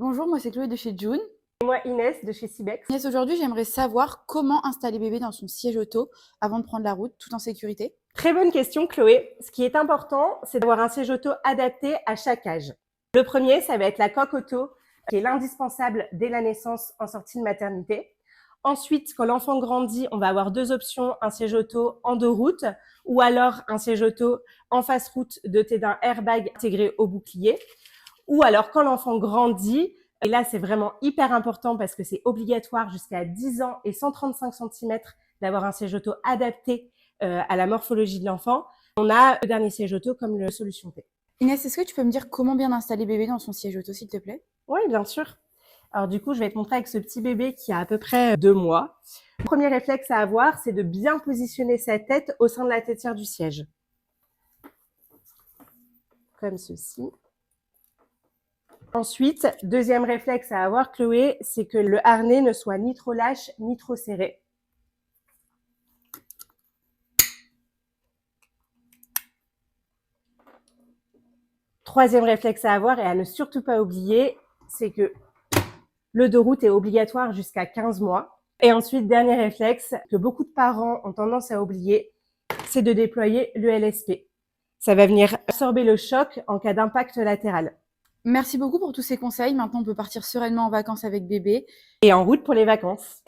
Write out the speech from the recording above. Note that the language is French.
Bonjour, moi c'est Chloé de chez June. Et moi, Inès, de chez Cibex. Inès, aujourd'hui j'aimerais savoir comment installer bébé dans son siège auto avant de prendre la route, tout en sécurité. Très bonne question, Chloé. Ce qui est important, c'est d'avoir un siège auto adapté à chaque âge. Le premier, ça va être la coque auto, qui est l'indispensable dès la naissance en sortie de maternité. Ensuite, quand l'enfant grandit, on va avoir deux options, un siège auto en deux routes ou alors un siège auto en face route doté d'un airbag intégré au bouclier. Ou alors, quand l'enfant grandit, et là, c'est vraiment hyper important parce que c'est obligatoire jusqu'à 10 ans et 135 cm d'avoir un siège auto adapté à la morphologie de l'enfant. On a le dernier siège auto comme le Solution T. Inès, est-ce que tu peux me dire comment bien installer bébé dans son siège auto, s'il te plaît? Oui, bien sûr. Alors du coup, je vais te montrer avec ce petit bébé qui a à peu près 2 mois. Le premier réflexe à avoir, c'est de bien positionner sa tête au sein de la têtière du siège. Comme ceci. Ensuite, deuxième réflexe à avoir, Chloé, c'est que le harnais ne soit ni trop lâche ni trop serré. Troisième réflexe à avoir et à ne surtout pas oublier, c'est que le dos route est obligatoire jusqu'à 15 mois. Et ensuite, dernier réflexe que beaucoup de parents ont tendance à oublier, c'est de déployer le LSP. Ça va venir absorber le choc en cas d'impact latéral. Merci beaucoup pour tous ces conseils. Maintenant, on peut partir sereinement en vacances avec bébé. Et en route pour les vacances.